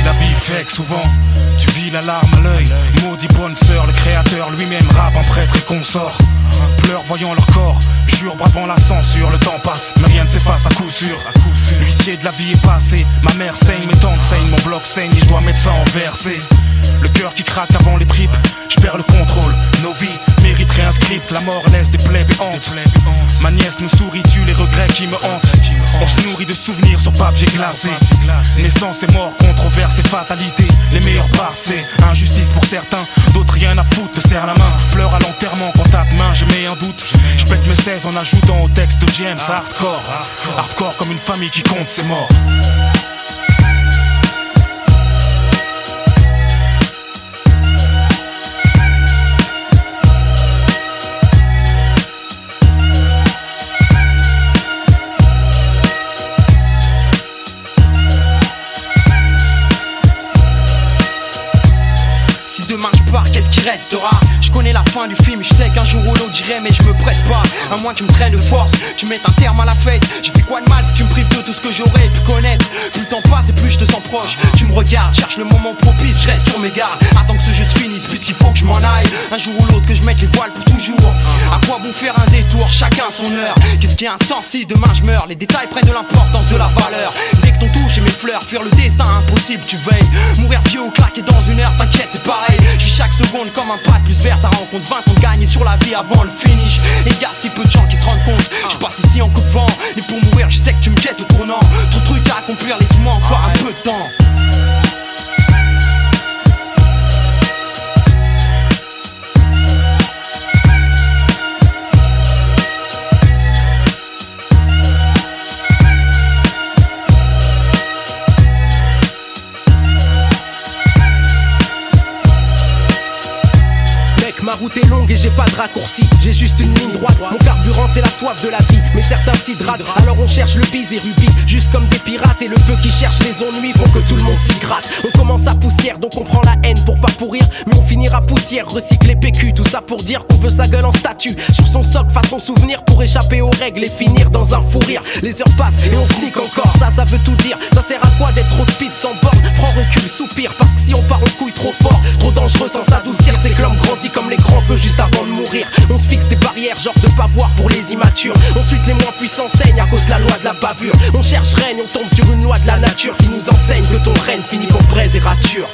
la vie fait que souvent tu vis la larme à l'œil. Maudit bonne sœur, le créateur lui-même rappe en prêtre et consort. Pleure voyant leur corps, jure bravant la censure. Le temps passe, mais rien ne s'efface à coup sûr. L'huissier de la vie est passé, ma mère saigne, mes tantes saignent, mon bloc saigne et je dois mettre ça en versé. Le cœur qui craque avant les tripes, je perds le contrôle. Nos vies mériteraient un script, la mort laisse des plaies béantes. Ma nièce me sourit, tue les regrets qui me hantent. On se nourrit de souvenirs sur papier glacé. Naissance et mort, controverse et fatalité. Les meilleures parts c'est injustice pour certains, d'autres rien à foutre, te serre la main. Pleure à l'enterrement quand t'as de main, j'ai mis un doute. Je pète mes 16 en ajoutant au texte de James hardcore. Hardcore comme une famille qui compte ses morts. Demain je pars, qu'est-ce qui restera? Je connais la fin du film, je sais qu'un jour ou l'autre j'irai mais je me presse pas. À moins que tu me traînes de force, tu mettes un terme à la fête. J'ai fait quoi de mal si tu me prives de tout ce que j'aurais pu connaître? Plus le temps passe et plus je te sens proche. Tu me regardes, cherche le moment propice, je reste sur mes gardes. Attends que ce jeu se finisse puisqu'il faut que je m'en aille. Un jour ou l'autre que je mette les voiles pour toujours. À quoi bon faire un détour, chacun son heure. Qu'est-ce qui est insensible, demain je meurs. Les détails prennent de l'importance, de la valeur. Dès que ton touche et mes fleurs, fuir le destin impossible, tu veilles. Mourir vieux ou claquer dans une heure, t'inquiète c'est pareil. Je vis chaque seconde comme un pas de plus vert. Ta rencontre 20 ans gagnés sur la vie avant le finish. Et y'a si peu de gens qui se rendent compte. Je passe ici en coup de vent. Et pour mourir je sais que tu me jettes au tournant. Trop de trucs à accomplir, laisse-moi encore un peu de temps. Ma route est longue et j'ai pas de raccourci. J'ai juste une ligne droite. Mon carburant c'est la soif de la vie. Mais certains s'hydratent. Alors on cherche le bise et rubis. Juste comme des pirates. Et le peu qui cherche les ennuis font que tout le monde s'y gratte. On commence à poussière donc on prend la haine pour pas pourrir. Mais on finira poussière, recycler PQ. Tout ça pour dire qu'on veut sa gueule en statue. Sur son socle façon souvenir pour échapper aux règles et finir dans un fou rire. Les heures passent et on sneak encore. Ça veut tout dire. Ça sert à quoi d'être trop speed sans borne? Prends recul, soupire. Parce que si on part en couille trop fort, trop dangereux sans s'adoucir. C'est que l'homme grandit comme les grands feux juste avant de mourir. On se fixe des barrières, genre de pas voir pour les immatures. Ensuite les moins puissants saignent à cause de la loi de la bavure. On cherche règne, on tombe sur une loi de la nature qui nous enseigne que ton règne finit pour braise et rature.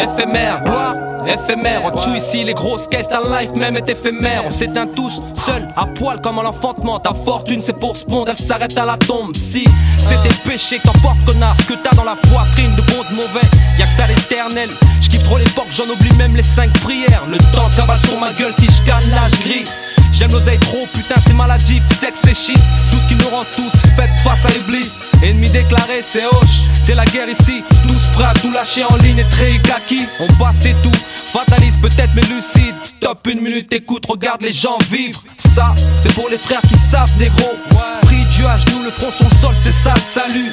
Éphémère, gloire, éphémère. En dessous ici les grosses caisses, ta life même est éphémère. On s'éteint tous, seuls, à poil comme à l'enfantement. Ta fortune c'est pour ce monde, elle s'arrête à la tombe. Si c'est des péchés que t'emportes connard, ce que t'as dans la poitrine de bon de mauvais, y'a que ça l'éternel. J'kiffe trop l'époque, j'en oublie même les 5 prières. Le temps cavale sur ma gueule si j'gagne là j'grille. J'aime l'oseille trop, putain c'est maladif, sexe et shit. Tout ce qui nous rend tous fait face à l'iblis. Ennemi déclaré c'est hoche, c'est la guerre ici. Tous prêts à tout lâcher en ligne et très kaki. On passe et tout, fataliste peut-être mais lucide. Stop une minute, écoute, regarde les gens vivre. Ça, c'est pour les frères qui savent négro. Pris Dieu à genoux, le front sur le sol, c'est ça le salut.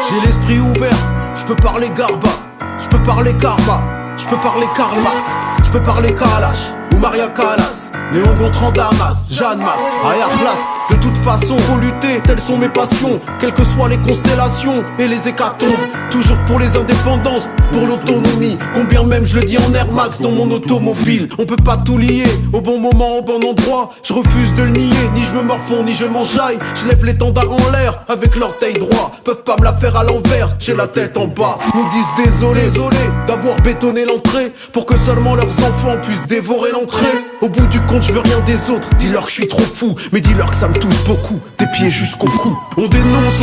J'ai l'esprit ouvert, je peux parler Garba, je peux parler Karma, je peux parler Karl Marx, je peux parler Kalash ou Maria Callas, Léon Gontran Damas, Jeanne Masse, Ayarlas. De toute façon, faut lutter, telles sont mes passions, quelles que soient les constellations et les hécatombes. Toujours pour les indépendances, pour l'autonomie. Combien même je le dis en Air Max dans mon automobile. On peut pas tout lier, au bon moment, au bon endroit. Je refuse de le nier, ni je me morfonds, ni je m'enjaille. Je lève l'étendard en l'air avec l'orteil droit. Peuvent pas me la faire à l'envers, j'ai la tête en bas. Nous disent désolé d'avoir bétonné l'entrée pour que seulement leurs enfants puissent dévorer l'entrée. Au bout du compte, je veux rien des autres. Dis-leur que je suis trop fou, mais dis-leur que ça me touche beaucoup, des pieds jusqu'au cou. On dénonce,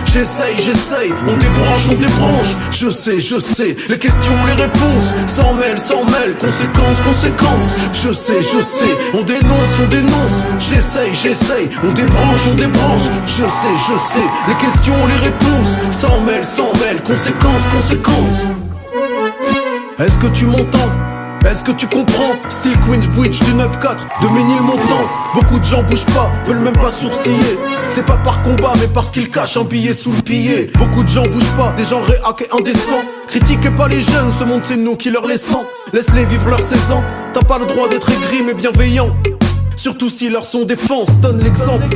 j'essaye. On débranche, je sais. Les questions, les réponses, s'en mêlent. Conséquences, je sais. On dénonce, j'essaye. On débranche, je sais. Les questions, les réponses, s'en mêlent. Conséquences. Est-ce que tu m'entends? Est-ce que tu comprends? Style Queensbridge du 9-4 de Ménilmontant. Beaucoup de gens bougent pas, veulent même pas sourciller. C'est pas par combat mais parce qu'ils cachent un billet sous le pillet. Beaucoup de gens bougent pas, des gens réac et indécents. Critiquez pas les jeunes, ce monde c'est nous qui leur laissons. Laisse-les vivre leurs 16 ans. T'as pas le droit d'être aigri mais bienveillant. Surtout si leur son défense, donne l'exemple.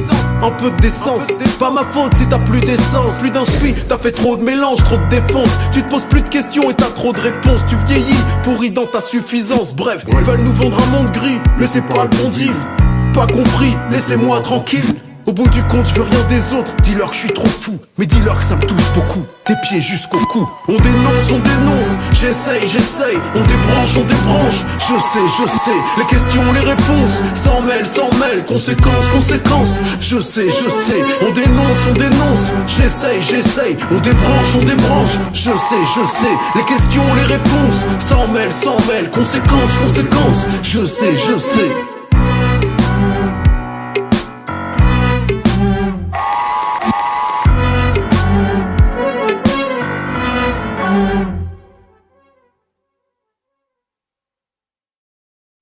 Un peu de décence, pas ma faute si t'as plus d'essence. Plus d'inspi, t'as fait trop de mélange, trop de défense. Tu te poses plus de questions et t'as trop de réponses. Tu vieillis, pourri dans ta suffisance. Bref, ils veulent nous vendre un monde gris, mais c'est pas le bon deal. Pas compris, laissez-moi tranquille. Au bout du compte, je veux rien des autres. Dis-leur que je suis trop fou, mais dis-leur que ça me touche beaucoup. Des pieds jusqu'au cou. On dénonce, j'essaye. On débranche, je sais. Les questions, les réponses, s'en mêlent. Conséquences, je sais. On dénonce, j'essaye. On débranche, je sais. Les questions, les réponses, s'en mêlent. Conséquences, je sais.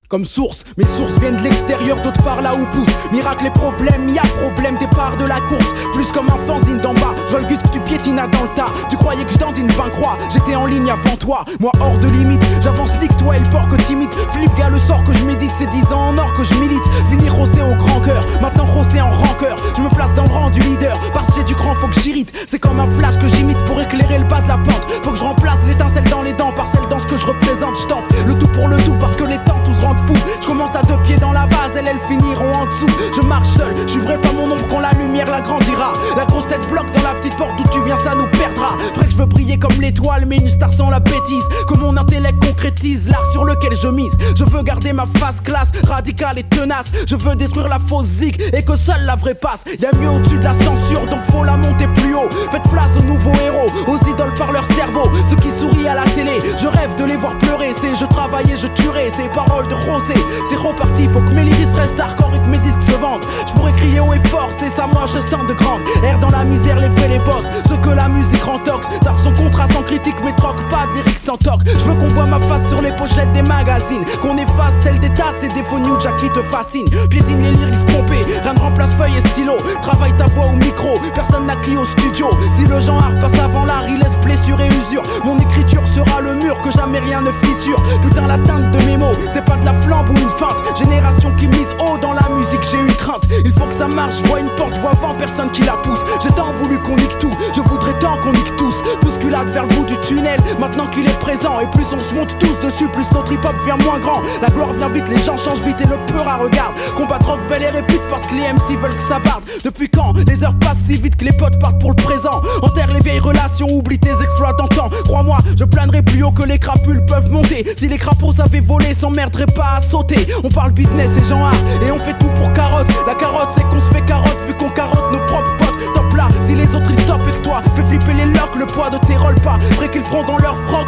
Comme source, mes sources viennent de l'extérieur, d'autre part là où pousse. Miracle et problème, y'a problème, départ de la course. Plus comme un fanzine d'en bas, je vois le gus que tu piétinas dans le tas. Tu croyais que je dandine 20 croix, j'étais en ligne avant toi. Moi hors de limite, j'avance nique toi et le porc que timide. Flip gars, le sort que je médite, c'est 10 ans en or que je milite. Finir rossé au grand cœur, maintenant rossé en rancœur. Je me place dans le rang du leader, parce que j'ai du grand, faut que j'irrite. C'est comme un flash que j'imite pour éclairer le bas de la pente. Faut que je remplace l'étincelle dans les dents par celle dans ce que je représente. Je tente le tout pour le tout, parce que les temps tous rendent fou. Je commence à 2 pieds dans la vase, elles finiront en dessous. Je marche seul, je suivrai pas mon ombre quand la lumière l'agrandira. La grosse tête bloque dans la petite porte d'où tu viens, ça nous perdra. Vrai que je veux briller comme l'étoile, mais une star sans la bêtise. Que mon intellect concrétise l'art sur lequel je mise. Je veux garder ma face classe, radicale et tenace. Je veux détruire la fausse zig et que seule la vraie passe. Y'a mieux au-dessus de la censure, donc faut la monter plus haut. Faites place aux nouveaux héros, aux idoles par leur cerveau. Ceux qui sourient à la télé, je rêve de les voir pleurer. C'est je travaille et je tuerai, ces paroles de Rosé. C'est reparti, faut que mes lyrics restent hardcore et que mes disques se vendent. Je pourrais crier haut et fort, c'est ça moi je reste en de grande. Air dans la misère, les vrais les boss, ceux que la musique rend tox. Taf son contrat sans critique, mais troque pas de lyrics sans toc. Je veux qu'on voit ma face sur les pochettes des magazines, qu'on efface celle des tasses et des faux New Jack qui te fascinent. Piétine les lyrics pompés, rien ne remplace feuille et stylo. Travaille ta voix au micro, personne n'a crié au studio. Si le genre art passe avant l'art, il laisse blessure et usure. Mon écriture sera le mur que jamais rien ne fissure. Putain la teinte de mes mots, c'est pas de la flambe ou une feinte. Génération qui mise haut dans la musique, j'ai une crainte. Il faut que ça marche, je vois une porte, je vois 20 personnes qui la poussent. J'ai tant voulu qu'on nique tout, je voudrais tant qu'on nique tous. Bousculade vers le bout du tunnel, maintenant qu'il est présent. Et plus on se monte tous dessus, plus notre hip-hop devient moins grand. La gloire vient vite, les gens changent vite et le peur à regarde. Combattre rock, belle et répute parce que les MC veulent que ça barde. Depuis quand les heures passent si vite que les potes partent pour le présent. Enterre les vieilles relations, oublie tes exploits d'antan. Crois-moi, je planerai plus haut que les crapules peuvent monter. Si les crapauds savaient voler, s'emmerderaient pas à sauter. On parle business et genre art, et on fait tout pour carotte. La carotte c'est qu'on se fait carotte, vu qu'on carotte nos propres potes. Top là, si les autres ils stoppent et que toi fais flipper les locks, le poids de tes rolls pas. Vrai qu'ils feront dans leur froc.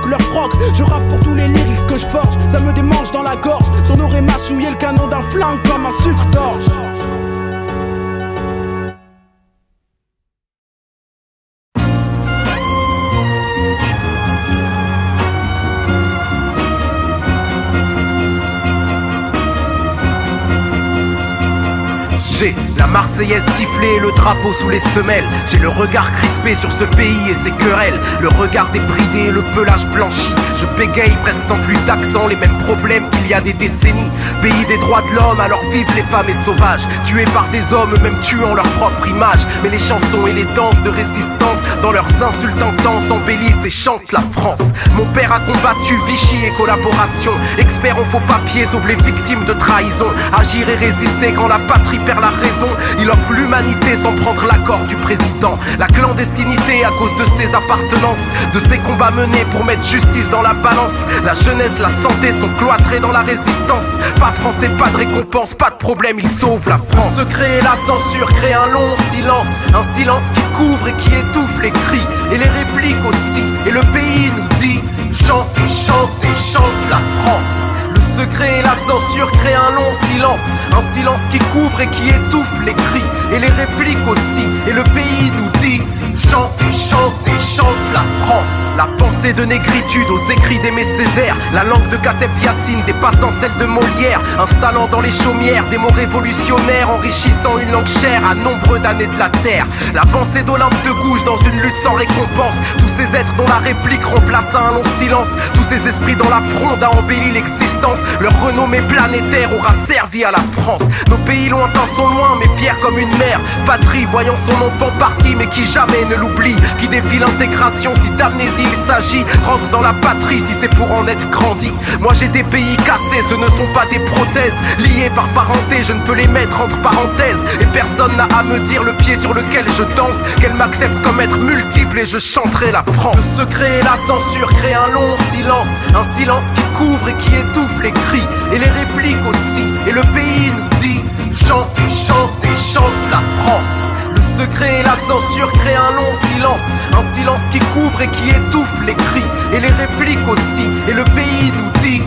Je rappe pour tous les lyrics que je forge, ça me démange dans la gorge. J'en aurais mâchouillé le canon d'un flingue comme un sucre d'orge. J'ai la Marseillaise sifflée et le drapeau sous les semelles. J'ai le regard crispé sur ce pays et ses querelles. Le regard débridé et le pelage blanchi. Je bégaye presque sans plus d'accent, les mêmes problèmes qu'il y a des décennies. Pays des droits de l'homme, alors vivent les femmes et sauvages, tués par des hommes, même tuant leur propre image. Mais les chansons et les danses de résistance, dans leurs insultes intenses, embellissent et chantent la France. Mon père a combattu Vichy et collaboration. Expert en faux papiers, sauve les victimes de trahison. Agir et résister quand la patrie perd la raison. Il offre l'humanité sans prendre l'accord du président. La clandestinité à cause de ses appartenances, de ses combats menés pour mettre justice dans la balance. La jeunesse, la santé sont cloîtrés dans la résistance. Pas français, pas de récompense, pas de problème, ils sauvent la France. Le secret et la censure créent un long silence. Un silence qui couvre et qui étouffe les cris et les répliques aussi. Et le pays nous dit chante et chante et chante la France. Le secret et la censure créent un long silence. Un silence qui couvre et qui étouffe les cris et les répliques aussi. Et le pays nous dit chante et chante et chante la France. La pensée de négritude aux écrits d'Aimé Césaire. La langue de Kateb Yassine dépassant celle de Molière. Installant dans les chaumières des mots révolutionnaires, enrichissant une langue chère à nombreux d'années de la terre. L'avancée d'Olympe de Gouges dans une lutte sans récompense. Tous ces êtres dont la réplique remplaça un long silence. Tous ces esprits dans la fronde a embelli l'existence. Leur renommée planétaire aura servi à la France. Nos pays lointains sont loin mais fiers comme une mère. Patrie voyant son enfant parti mais qui jamais ne l'oublie. Qui défie l'intégration si d'amnésie il s'agit. Rentre dans la patrie si c'est pour en être grandi. Moi j'ai des pays cassés, ce ne sont pas des prothèses. Liés par parenté, je ne peux les mettre entre parenthèses. Et personne n'a à me dire le pied sur lequel je danse. Qu'elle m'accepte comme être multiple et je chanterai la France. Le secret et la censure créent un long silence. Un silence qui couvre et qui étouffe les cris et les répliques aussi. Et le pays nous dit chante et chante et chante la France. Le secret et la censure créent un long silence. Un silence qui couvre et qui étouffe les cris et les répliques aussi. Et le pays nous dit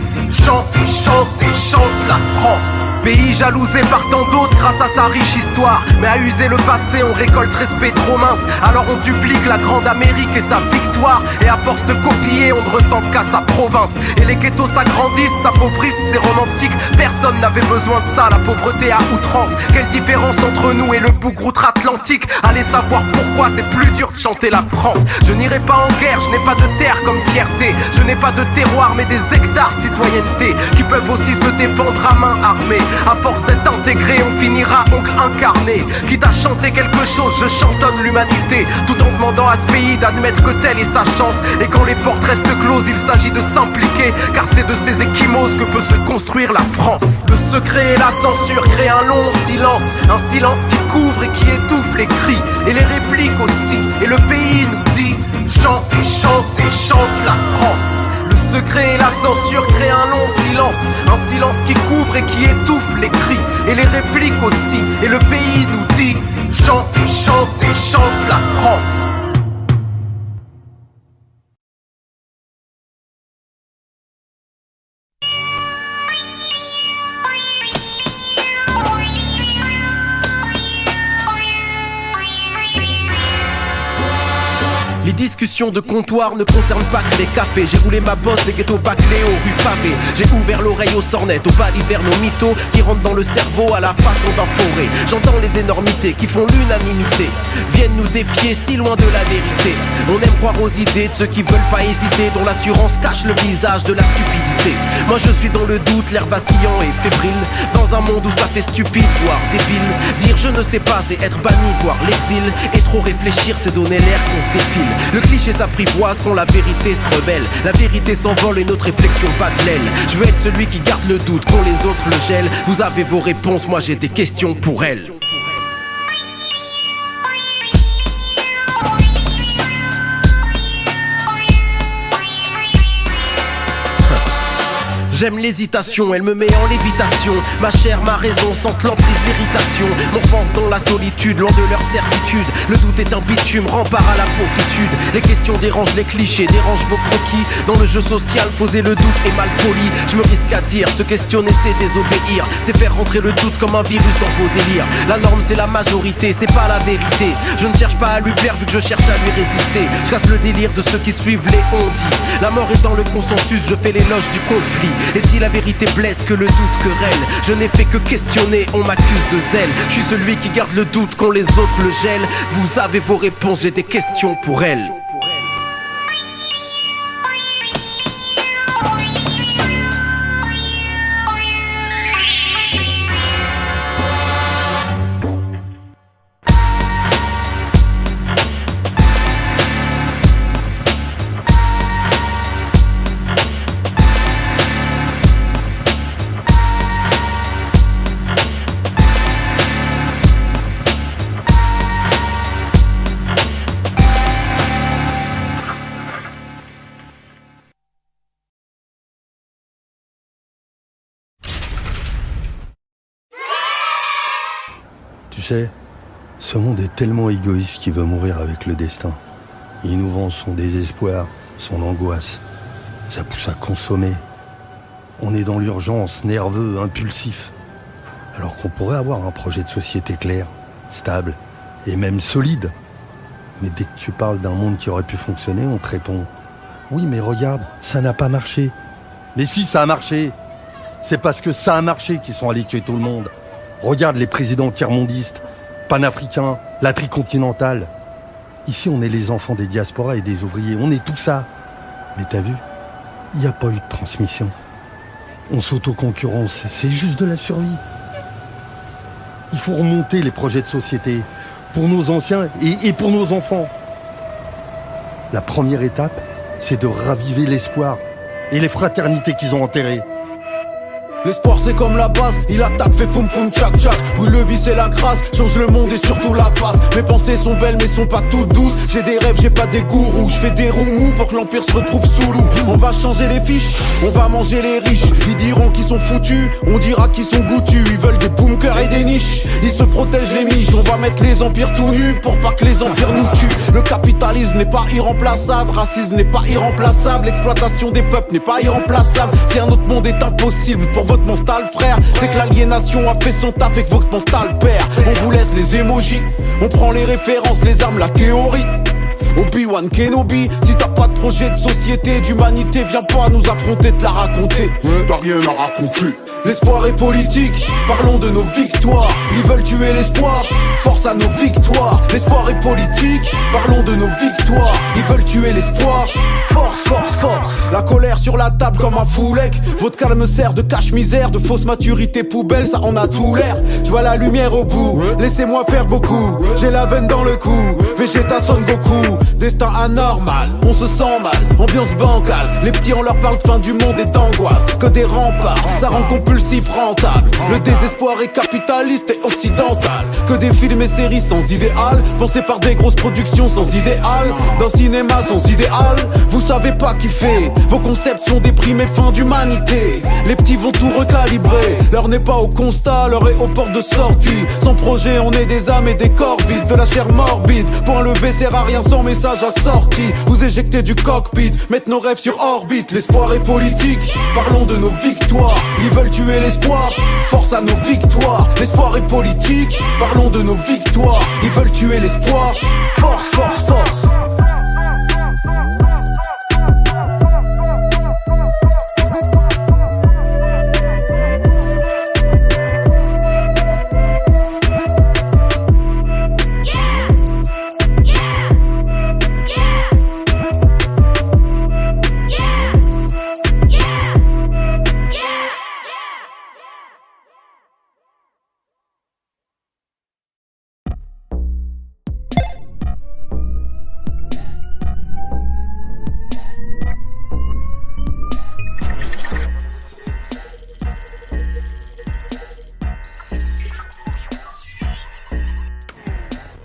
chante et chante et chante la France. Pays jalousé par tant d'autres grâce à sa riche histoire. Mais à user le passé on récolte respect trop mince. Alors on duplique la grande Amérique et sa victoire. Et à force de copier on ne ressent qu'à sa province. Et les ghettos s'agrandissent, s'appauvrissent, c'est romantique. Personne n'avait besoin de ça, la pauvreté à outrance. Quelle différence entre nous et le bougre outre-Atlantique. Allez savoir pourquoi c'est plus dur de chanter la France. Je n'irai pas en guerre, je n'ai pas de terre comme fierté. Je n'ai pas de terroir mais des hectares de citoyenneté qui peuvent aussi se défendre à main armée. À force d'être intégré, on finira oncle incarné. Quitte à chanter quelque chose, je chantonne l'humanité. Tout en demandant à ce pays d'admettre que telle est sa chance. Et quand les portes restent closes, il s'agit de s'impliquer. Car c'est de ces échymoses que peut se construire la France. Le secret et la censure créent un long silence. Un silence qui couvre et qui étouffe les cris et les répliques aussi. Et le pays nous dit chante et chante et chante la France. Le secret et la censure créent un long silence. Un silence qui couvre et qui étouffe les cris et les répliques aussi. Et le pays nous dit chante et chante et chante la France. Les discussions de comptoir ne concernent pas que les cafés. J'ai roulé ma bosse des ghettos bâclés aux rues pavées. J'ai ouvert l'oreille aux sornettes, aux balivernes, aux mythos qui rentrent dans le cerveau à la façon d'un forêt. J'entends les énormités qui font l'unanimité, viennent nous défier si loin de la vérité. On aime croire aux idées de ceux qui veulent pas hésiter, dont l'assurance cache le visage de la stupidité. Moi je suis dans le doute, l'air vacillant et fébrile, dans un monde où ça fait stupide, voire débile. Dire je ne sais pas, c'est être banni, voire l'exil. Et trop réfléchir, c'est donner l'air qu'on se défile. Le cliché s'apprivoise quand la vérité se rebelle. La vérité s'envole et notre réflexion bat de l'aile. Je veux être celui qui garde le doute quand les autres le gèlent. Vous avez vos réponses, moi j'ai des questions pour elles. J'aime l'hésitation, elle me met en lévitation. Ma chair, ma raison sentent l'emprise, l'irritation. M'enfonce dans la solitude, loin de leur certitude. Le doute est un bitume, rempart à la pauvitude. Les questions dérangent les clichés, dérangent vos croquis. Dans le jeu social, poser le doute est mal poli. Je me risque à dire, se questionner c'est désobéir. C'est faire rentrer le doute comme un virus dans vos délires. La norme c'est la majorité, c'est pas la vérité. Je ne cherche pas à lui plaire vu que je cherche à lui résister. Je casse le délire de ceux qui suivent les on-dit. La mort est dans le consensus, je fais l'éloge du conflit. Et si la vérité blesse, que le doute querelle, je n'ai fait que questionner, on m'accuse de zèle. Je suis celui qui garde le doute quand les autres le gèlent. Vous avez vos réponses, j'ai des questions pour elles. Tu sais, ce monde est tellement égoïste qu'il veut mourir avec le destin. Il nous vend son désespoir, son angoisse. Ça pousse à consommer. On est dans l'urgence, nerveux, impulsif. Alors qu'on pourrait avoir un projet de société clair, stable et même solide. Mais dès que tu parles d'un monde qui aurait pu fonctionner, on te répond « Oui, mais regarde, ça n'a pas marché. » Mais si, ça a marché. C'est parce que ça a marché qu'ils sont allés tuer tout le monde. Regarde les présidents tiers-mondistes, panafricains, la tricontinentale. Ici, on est les enfants des diasporas et des ouvriers. On est tout ça. Mais t'as vu, il n'y a pas eu de transmission. On s'autoconcurrence, c'est juste de la survie. Il faut remonter les projets de société pour nos anciens et pour nos enfants. La première étape, c'est de raviver l'espoir et les fraternités qu'ils ont enterrées. L'espoir c'est comme la base, il attaque, fait poum poum tchac tchac. Brûle le vice et la grâce, change le monde et surtout la face. Mes pensées sont belles mais sont pas toutes douces. J'ai des rêves, j'ai pas des gourous. Je fais des roues mous pour que l'empire se retrouve sous loup. On va changer les fiches, on va manger les riches. Ils diront qu'ils sont foutus, on dira qu'ils sont goûtus. Ils veulent des bunkers et des niches, ils se protègent les miches. On va mettre les empires tout nus pour pas que les empires nous tuent. Le capitalisme n'est pas irremplaçable, racisme n'est pas irremplaçable, l'exploitation des peuples n'est pas irremplaçable. Si un autre monde est impossible pour votre mental frère, c'est que l'aliénation a fait son taf et que votre mental perd. On vous laisse les émojis, on prend les références, les armes, la théorie. Obi-Wan Kenobi, si t'as pas de projet de société, d'humanité, viens pas nous affronter, te la raconter. T'as rien à raconter. L'espoir est politique, parlons de nos victoires. Ils veulent tuer l'espoir, force à nos victoires. L'espoir est politique, parlons de nos victoires. Ils veulent tuer l'espoir, force, force, force. La colère sur la table comme un foulec. Votre calme sert de cache-misère, de fausse maturité poubelle, ça en a tout l'air. Je vois la lumière au bout, laissez-moi faire beaucoup. J'ai la veine dans le cou, Vegeta Son Goku. Destin anormal, on se sent mal, ambiance bancale. Les petits on leur parle de fin du monde et d'angoisse, que des remparts, ça rend compulsif rentable. Le désespoir est capitaliste et occidental. Que des films et séries sans idéal, pensés par des grosses productions sans idéal. D'un cinéma sans idéal, vous savez pas kiffer. Vos concepts sont déprimés, fin d'humanité. Les petits vont tout recalibrer, l'heure n'est pas au constat, l'heure est au port de sortie. Sans projet on est des âmes et des corps vides, de la chair morbide. Point levé sert à rien sans message assorti. Vous éjectez du cockpit, mettre nos rêves sur orbite. L'espoir est politique, parlons de nos victoires. Ils veulent tuer l'espoir, force à nos victoires. L'espoir est politique, parlons de nos victoires. Ils veulent tuer l'espoir, force, force, force.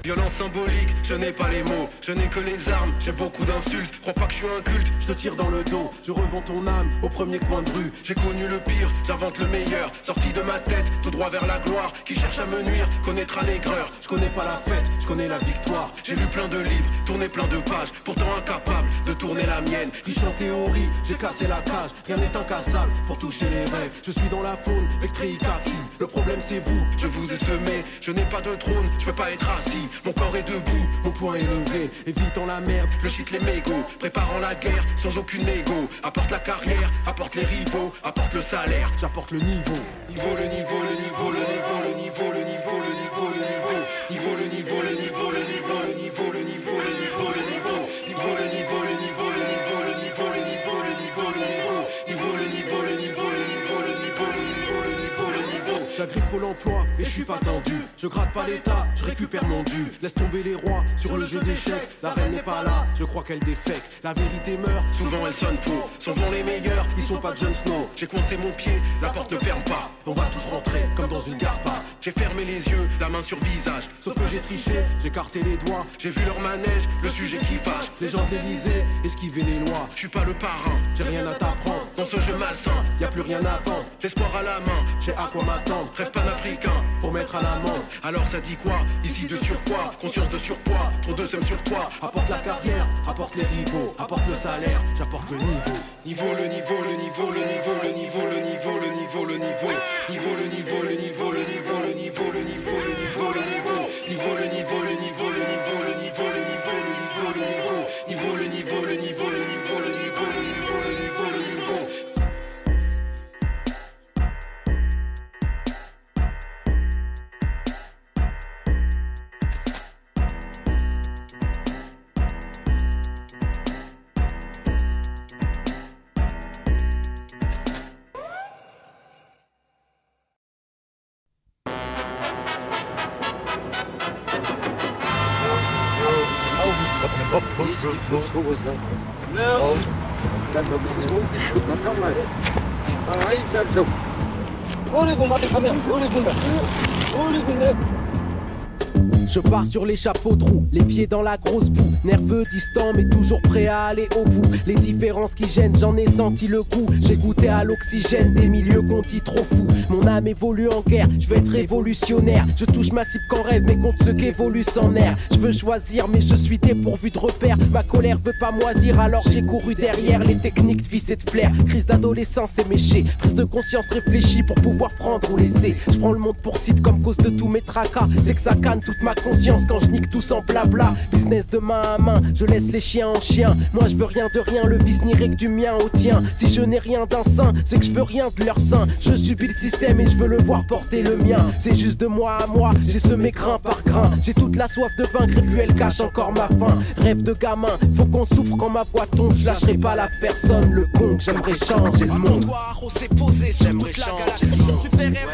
Violence symbolique, je n'ai pas les mots, je n'ai que les armes, j'ai beaucoup d'insultes. Crois pas que je suis un culte, je te tire dans le dos, je revends ton âme au premier coin de rue. J'ai connu le pire, j'invente le meilleur, sorti de ma tête, tout droit vers la gloire. Qui cherche à me nuire, connaîtra l'aigreur. Je connais pas la fête, je connais la victoire. J'ai lu plein de livres, tourné plein de pages, pourtant incapable de tourner la mienne. Riche en théorie, j'ai cassé la cage, rien n'est incassable pour toucher les rêves. Je suis dans la faune, vectrique acquis, Le problème c'est vous, je vous ai semé. Je n'ai pas de trône, je peux pas être assis. Mon corps est debout, mon poing est levé. Évitant la merde, le shit les mégots. Préparant la guerre, sans aucune égo. Apporte la carrière, apporte les rivaux. Apporte le salaire, j'apporte le niveau. Niveau, le niveau, le niveau, le niveau, le niveau, le niveau, le niveau, le niveau. Niveau, le niveau, le niveau, le niveau, le niveau, le niveau, le niveau, le niveau. Niveau, le niveau, le niveau, le niveau, le niveau, le niveau, le niveau, le niveau. Niveau, le niveau, le niveau, le niveau, le niveau, le niveau, le niveau, le niveau. J'agrippe Pôle emploi et je suis pas tendu. Je gratte pas l'état, je récupère mon dû. Laisse tomber les rois sur le jeu d'échecs. La reine n'est pas là, je crois qu'elle défecte. La vérité meurt, souvent elle sonne faux. Sont bons les meilleurs, ils sont pas Jon Snow. J'ai coincé mon pied, la porte ne ferme pas. On va tous rentrer comme dans une garpa. J'ai fermé les yeux, la main sur visage. Sauf que j'ai triché, j'ai écarté les doigts. J'ai vu leur manège, le sujet qui fâche. Les gens de l'Élysée, esquiver les lois. Je suis pas le parrain, j'ai rien à t'apprendre. Dans ce jeu malsain, y a plus rien à vendre. L'espoir à la main, j'ai à quoi m'attendre. Rêve panafricain, pour mettre à l'amende. Alors ça dit quoi? Ici de surpoids, conscience de surpoids. Trop de seum sur toi. Apporte la carrière, apporte les rivaux. Apporte le salaire, j'apporte le niveau. Niveau, le niveau, le niveau, le niveau, le niveau, le niveau, le niveau, le niveau. Niveau, le niveau, le niveau, le niveau, le niveau, le niveau, le niveau, le niveau. Niveau, le niveau, le niveau, le niveau, le niveau, le niveau, le niveau, le niveau. Niveau, le niveau, le niveau, le niveau, le niveau, le niveau, le niveau, le niveau. Je pars sur les chapeaux de roue, les pieds dans la grosse boue. Nerveux, distant, mais toujours prêt à aller au bout. Les différences qui gênent, j'en ai senti le coup. J'ai goûté à l'oxygène des milieux qu'on dit trop fous. Mon âme évolue en guerre, je veux être révolutionnaire. Je touche ma cible qu'en rêve, mais compte ceux qui évoluent sans nerfs. Je veux choisir, mais je suis dépourvu de repères. Ma colère veut pas moisir, alors j'ai couru derrière les techniques de vice et de flair. Crise d'adolescence éméchée, prise de conscience réfléchie pour pouvoir prendre ou laisser. Je prends le monde pour cible comme cause de tous mes tracas. C'est que ça canne toute ma conscience quand je nique tout sans blabla. Business de main à main, je laisse les chiens en chien. Moi je veux rien de rien, le vice n'irait que du mien au tien. Si je n'ai rien d'un saint, c'est que je veux rien de leur sein. Je subis le système et je veux le voir porter le mien. C'est juste de moi à moi, j'ai semé grain par grain. J'ai toute la soif de vaincre et plus elle cache encore ma faim. Rêve de gamin, faut qu'on souffre quand ma voix tombe. Je lâcherai pas la personne, le con, j'aimerais changer le monde. s'est posé sur J'aimerais toute la changer galaxie. le monde. Super-héros.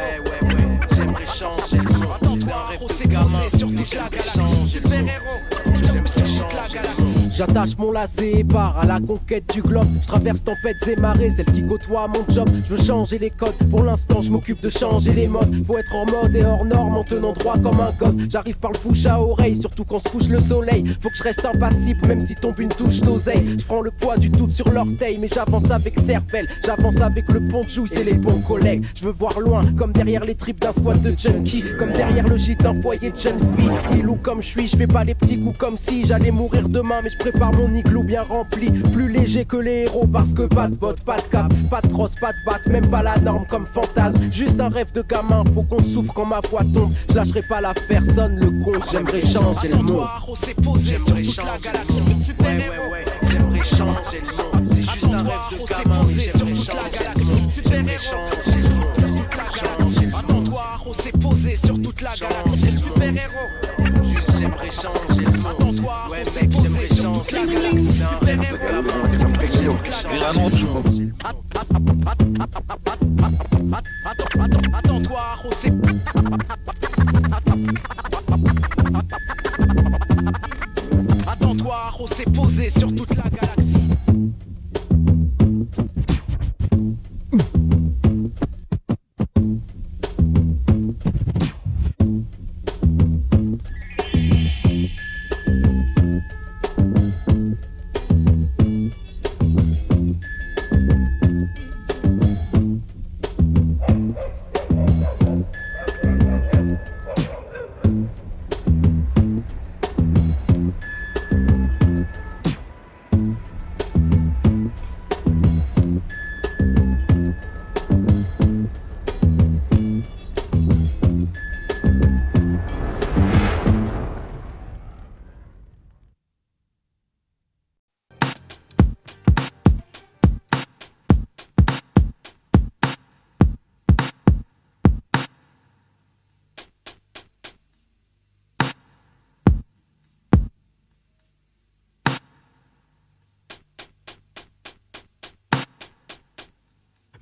J'aimerais changer le monde. Attends-toi, s'est posé sur toute la galaxie. Super-héros. Sur toute la galaxie. J'attache mon lacet et pars à la conquête du globe. Je traverse tempêtes et marées, celles qui côtoient mon job. Je veux changer les codes, pour l'instant je m'occupe de changer les modes. Faut être en mode et hors norme en tenant droit comme un god. J'arrive par le bouche à oreille, surtout quand se couche le soleil. Faut que je reste impassible même si tombe une touche d'oseille. Je prends le poids du tout sur l'orteil, mais j'avance avec cervelle. J'avance avec le pont de jouy, c'est les bons collègues. Je veux voir loin, comme derrière les tripes d'un squat de junkie. Comme derrière le gîte d'un foyer de jeune fille. Filou comme je suis, je fais pas les petits coups comme si j'allais mourir demain, mais je prépare mon igloo bien rempli. Plus léger que les héros parce que pas de bottes, pas de cap, pas de crosse, pas de batte, même pas la norme comme fantasme. Juste un rêve de gamin, faut qu'on souffre quand ma voix tombe. Je lâcherai pas la personne, le con, j'aimerais changer le monde. S'est posé sur toute la galaxie. Super-héros. J'aimerais changer le monde. C'est juste un rêve de gamin, mais j'aimerais changer le monde. J'aimerais changer le monde. Attends-toi, on s'est posé sur toute la galaxie. Super-héros. Juste j'aimerais changer le monde. Attends-toi, on s'est posé sur toute la galaxie. Super-héros. Attends-toi, on s'est... Attends-toi, on s'est posé sur toute la galaxie.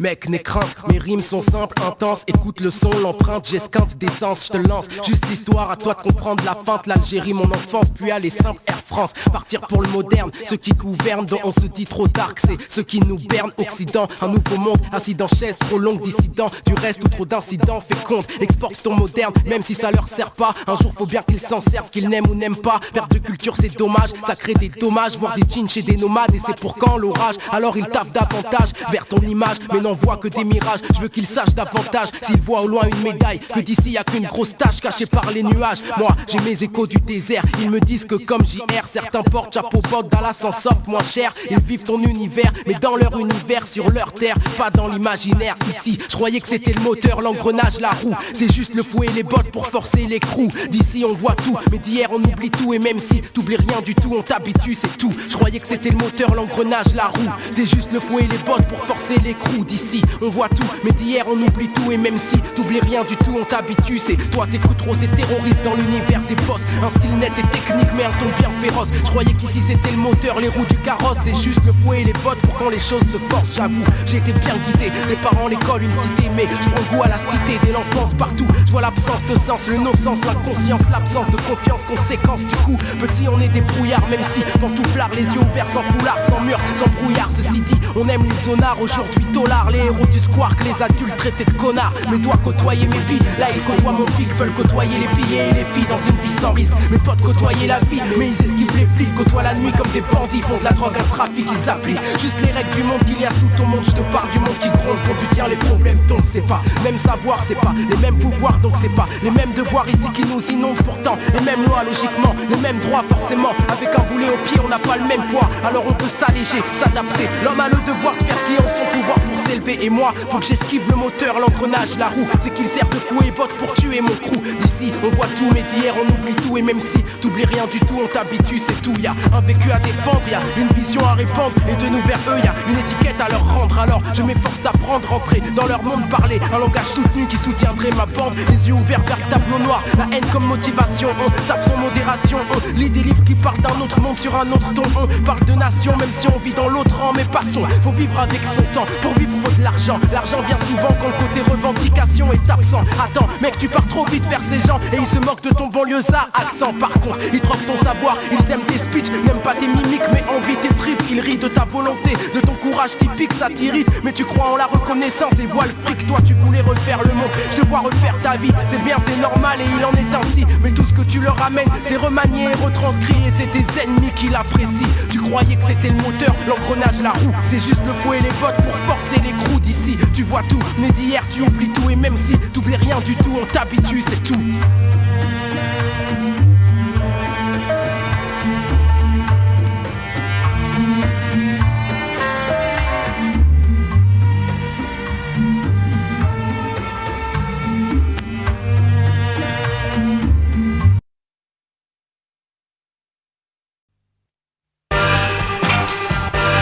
Mec, n'aie crainte, mes rimes sont simples, intenses. Écoute le son, l'empreinte, j'esquinte d'essence, je te lance. Juste l'histoire, à toi de comprendre la feinte. L'Algérie, mon enfance, puis aller simple Air France. Partir pour le moderne, ceux qui gouvernent, dont on se dit trop dark, c'est ceux qui nous bernent. Occident, un nouveau monde, assis dans chaise, trop longue, dissident. Du reste ou trop d'incidents, fais compte, exporte ton moderne, même si ça leur sert pas. Un jour faut bien qu'ils s'en servent, qu'ils n'aiment ou n'aiment pas. Perte de culture, c'est dommage, ça crée des dommages. Voir des jeans chez des nomades, et c'est pour quand l'orage. Alors ils tapent davantage vers ton image, mais n'en voient que des mirages. Je veux qu'ils sachent davantage, s'ils voient au loin une médaille, que d'ici y'a qu'une grosse tache cachée par les nuages. Moi j'ai mes échos du désert, ils me disent que comme JR, certains portent chapeau pote, Dallas s'en sortent moins cher. Ils vivent ton univers, mais dans leur univers, sur leur terre, pas dans l'imaginaire. Ici, je croyais que c'était le moteur, l'engrenage, la roue. C'est juste le fouet et les bottes pour forcer les crews. D'ici on voit tout, mais d'hier on oublie tout. Et même si t'oublies rien du tout, on t'habitue, c'est tout. Je croyais que c'était le moteur, l'engrenage, la roue. C'est juste le fouet et les bottes pour forcer les crews. D'ici on voit tout, mais d'hier on oublie tout. Et même si t'oublies rien du tout, on t'habitue. C'est toi t'écoutes trop ces terroristes dans l'univers des boss. Un style net et technique, mais un ton bien féroce. Je croyais qu'ici c'était le moteur, les roues du carrosse. C'est juste le fouet et les bottes pour quand les choses se forcent. J'avoue, j'ai été bien guidé, des parents, l'école, une cité. Mais je prends goût à la cité dès l'enfance partout. Je vois l'absence de sens, le non-sens, la conscience, l'absence de confiance, conséquence. Du coup, petit on est des brouillards, même si pantouflards, les yeux ouverts, sans foulard, sans mur, sans brouillard. Ceci dit, on aime les zonards, aujourd'hui dollars, les héros du squark, les adultes traités de connards. Mais dois côtoyer mes billes, là ils côtoient mon pic, veulent côtoyer les billets et les filles dans une vie sans risque. Mes potes côtoyer la vie, mais ils esquivent les flics, côtoient la nuit comme des bandits, font de la drogue, un trafic, ils appliquent juste les règles du monde qu'il y a sous ton monde. Je te parle du monde qui gronde, quand tu tiens les problèmes tombent. C'est pas même savoir, c'est pas les mêmes pouvoirs, donc c'est pas les mêmes devoirs ici qui nous inondent. Pourtant, les mêmes lois logiquement, les mêmes droits forcément. Avec un boulet au pied, on n'a pas le même poids, alors on peut s'alléger, s'adapter. L'homme a le devoir de faire ce qui est en son pouvoir pour s'élever. Et moi, faut que j'esquive le moteur, l'engrenage, la roue. C'est qu'il sert de fouet et botte pour tuer mon crew. D'ici, on voit tout, mais d'hier on oublie tout. Et même si t'oublies rien du tout, on t'habitue, c'est tout. Y'a un vécu à défendre, y'a une vision à répandre. Et de nous vers eux, y'a une étiquette à leur rendre. Alors je m'efforce d'apprendre, rentrer dans leur monde, parler un langage soutenu qui soutiendrait ma bande. Les yeux ouverts vers le tableau noir, la haine comme motivation. On tape son modération, on lit des livres qui parlent d'un autre monde sur un autre ton. On parle de nation, même si on vit dans l'autre rang. Mais passons, faut vivre avec son temps. Pour vivre, faut de l'argent. L'argent vient souvent quand le côté revendication est absent. Attends, mec, tu pars trop vite vers ces gens et ils se moquent de ton banlieusard accent. Par contre, ils troquent ton savoir, ils aiment tes speeches, n'aiment pas tes mimiques, mais envient tes tripes. Ils rient de ta volonté, de ton courage typique, ça t'irrite. Mais tu crois en la reconnaissance et vois le fric. Toi, tu voulais refaire le monde, je te vois refaire ta vie. C'est bien, c'est normal et il en est ainsi. Mais tout ce que tu leur ramènes, c'est remanié et retranscrit. Et c'est tes ennemis qui l'apprécient. Tu croyais que c'était le moteur, l'engrenage, la roue. C'est juste le fouet et les bottes pour forcer les crews. D'ici, tu vois tout, mais d'hier tu oublies tout. Et même si t'oublies rien du tout, on t'habitue, c'est tout.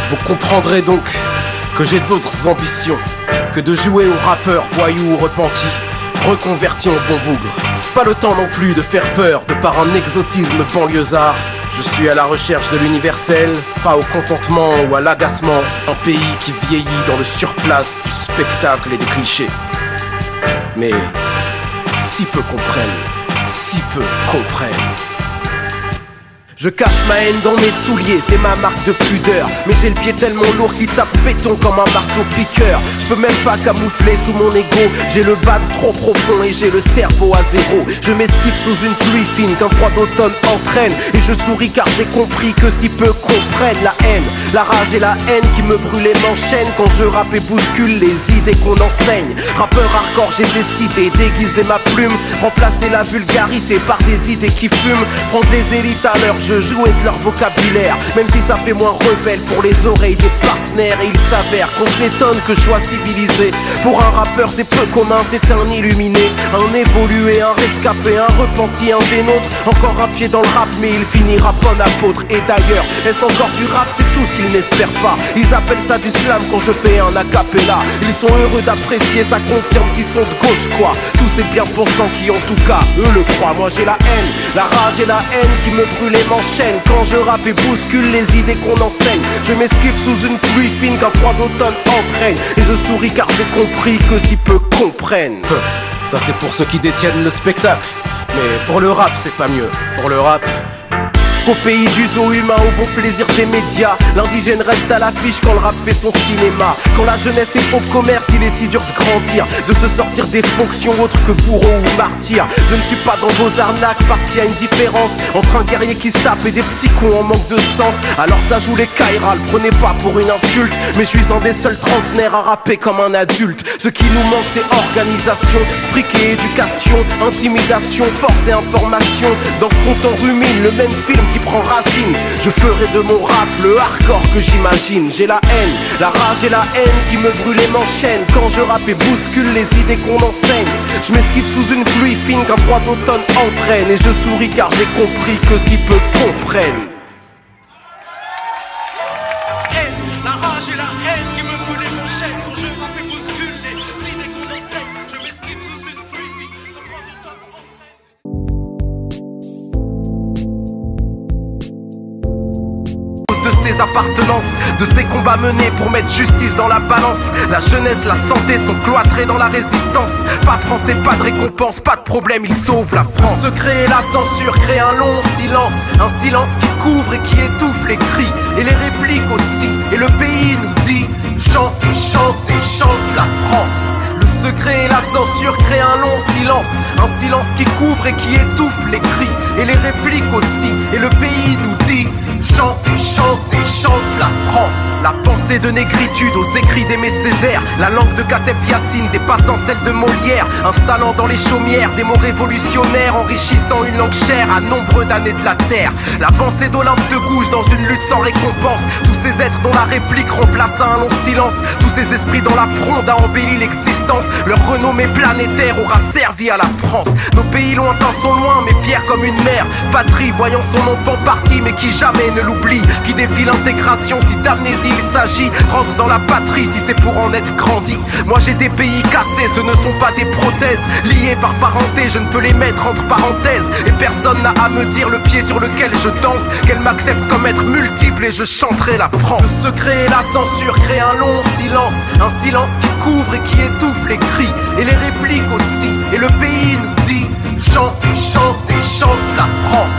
Vous comprendrez donc que j'ai d'autres ambitions que de jouer aux rappeurs, voyous ou repentis, reconvertis en bon bougre. Pas le temps non plus de faire peur de par un exotisme banlieusard. Je suis à la recherche de l'universel, pas au contentement ou à l'agacement. Un pays qui vieillit dans le surplace du spectacle et des clichés. Mais si peu comprennent, si peu comprennent. Je cache ma haine dans mes souliers, c'est ma marque de pudeur. Mais j'ai le pied tellement lourd qu'il tape béton comme un marteau piqueur. Je peux même pas camoufler sous mon ego. J'ai le bas trop profond et j'ai le cerveau à zéro. Je m'esquive sous une pluie fine qu'un froid d'automne entraîne. Et je souris car j'ai compris que si peu comprennent la haine, la rage et la haine qui me brûlent et m'enchaînent. Quand je rappe et bouscule les idées qu'on enseigne. Rappeur hardcore, j'ai décidé d'aiguiser ma plume, remplacer la vulgarité par des idées qui fument. Prendre les élites à leur jeu, jouer de leur vocabulaire, même si ça fait moins rebelle pour les oreilles des partenaires. Et il s'avère qu'on s'étonne que je sois civilisé. Pour un rappeur c'est peu commun, c'est un illuminé, un évolué, un rescapé, un repenti, un des nôtres. Encore un pied dans le rap mais il finira bon apôtre. Et d'ailleurs, est-ce encore du rap? C'est tout ce qu'ils n'espèrent pas. Ils appellent ça du slam quand je fais un acapella. Ils sont heureux d'apprécier, ça confirme qu'ils sont de gauche quoi. Tous ces bien pensants qui en tout cas eux le croient. Moi j'ai la haine, la rage et la haine qui me brûle les mains. enchaîne. Quand je rappe et bouscule les idées qu'on enseigne, je m'esquive sous une pluie fine qu'un froid d'automne entraîne. Et je souris car j'ai compris que si peu comprennent. Ça c'est pour ceux qui détiennent le spectacle. Mais pour le rap c'est pas mieux. Pour le rap, au pays du zoo humain, au bon plaisir des médias, l'indigène reste à l'affiche quand le rap fait son cinéma. Quand la jeunesse est fond de commerce, il est si dur de grandir, de se sortir des fonctions autres que bourreau ou martyr. Je ne suis pas dans vos arnaques parce qu'il y a une différence entre un guerrier qui se tape et des petits cons en manque de sens. Alors ça joue les Kairas, le prenez pas pour une insulte, mais je suis un des seuls trentenaires à rapper comme un adulte. Ce qui nous manque c'est organisation, fric et éducation, intimidation, force et information. Dans le compte on rumine le même film qui prend racine. Je ferai de mon rap le hardcore que j'imagine. J'ai la haine, la rage et la haine qui me brûle et m'enchaîne. Quand je rappe et bouscule les idées qu'on enseigne, je m'esquive sous une pluie fine qu'un froid d'automne entraîne. Et je souris car j'ai compris que si peu comprennent. La rage et la haine qui me brûle et m'enchaîne. Quand je rappe et bouscule les idées qu'on enseigne, je m'esquive sous une pluie fine qu'un froid d'automne entraîne. De ses appartenances, de ses combats menés pour mettre justice dans la balance. La jeunesse, la santé sont cloîtrés dans la résistance. Pas français, pas de récompense, pas de problème, ils sauvent la France. Se créer la censure, créer un long silence. Un silence qui couvre et qui étouffe les cris et les répliques aussi. Et le pays nous dit chante et chante et chante la France. Le secret et la censure créent un long silence. Un silence qui couvre et qui étouffe les cris et les répliques aussi. Et le pays nous dit chante et chante et chante la France. La pensée de négritude aux écrits d'Aimé Césaire, la langue de Kateb Yassine dépassant celle de Molière, installant dans les chaumières des mots révolutionnaires, enrichissant une langue chère à nombre d'années de la terre. L'avancée d'Olympe de Gouges dans une lutte sans récompense, tous ces êtres dont la réplique remplace un long silence, tous ces esprits dans la fronde a embelli l'existence. Leur renommée planétaire aura servi à la France. Nos pays lointains sont loin mais fiers comme une mère patrie, voyant son enfant parti mais qui jamais ne l'oublie, qui défie l'intégration si d'amnésie il s'agit. Rentre dans la patrie si c'est pour en être grandi. Moi j'ai des pays cassés, ce ne sont pas des prothèses liées par parenté, je ne peux les mettre entre parenthèses. Et personne n'a à me dire le pied sur lequel je danse, qu'elle m'accepte comme être multiple et je chanterai la France. Le secret et la censure créent un long silence, un silence qui couvre et qui étouffe les cris et les répliques aussi. Et le pays nous dit chante et chante et chante la France.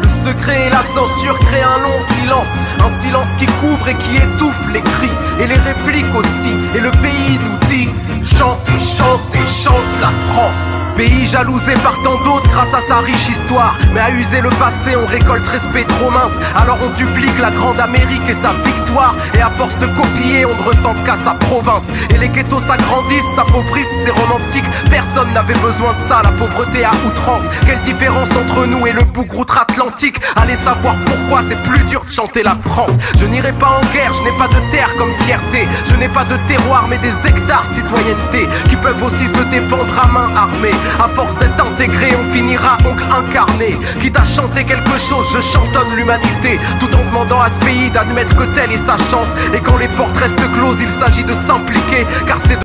Le secret et la censure créent un long silence, un silence qui couvre et qui étouffe les cris et les répliques aussi. Et le pays nous dit chante et chante et chante la France. Pays jalousé par tant d'autres grâce à sa riche histoire, mais à user le passé on récolte respect trop mince. Alors on duplique la grande Amérique et sa victoire, et à force de copier on ne ressemble qu'à sa province. Et les ghettos s'agrandissent, s'appauvrissent, c'est romantique. Personne n'avait besoin de ça, la pauvreté à outrance. Quelle différence entre nous et le bougre outre-Atlantique. Allez savoir pourquoi c'est plus dur de chanter la France. Je n'irai pas en guerre, je n'ai pas de terre comme fierté. Je n'ai pas de terroir mais des hectares de citoyenneté qui peuvent aussi se défendre à main armée. À force d'être intégré, on finira oncle incarné. Quitte à chanter quelque chose, je chantonne l'humanité, tout en demandant à ce pays d'admettre que telle est sa chance. Et quand les portes restent closes, il s'agit de s'impliquer, car c'est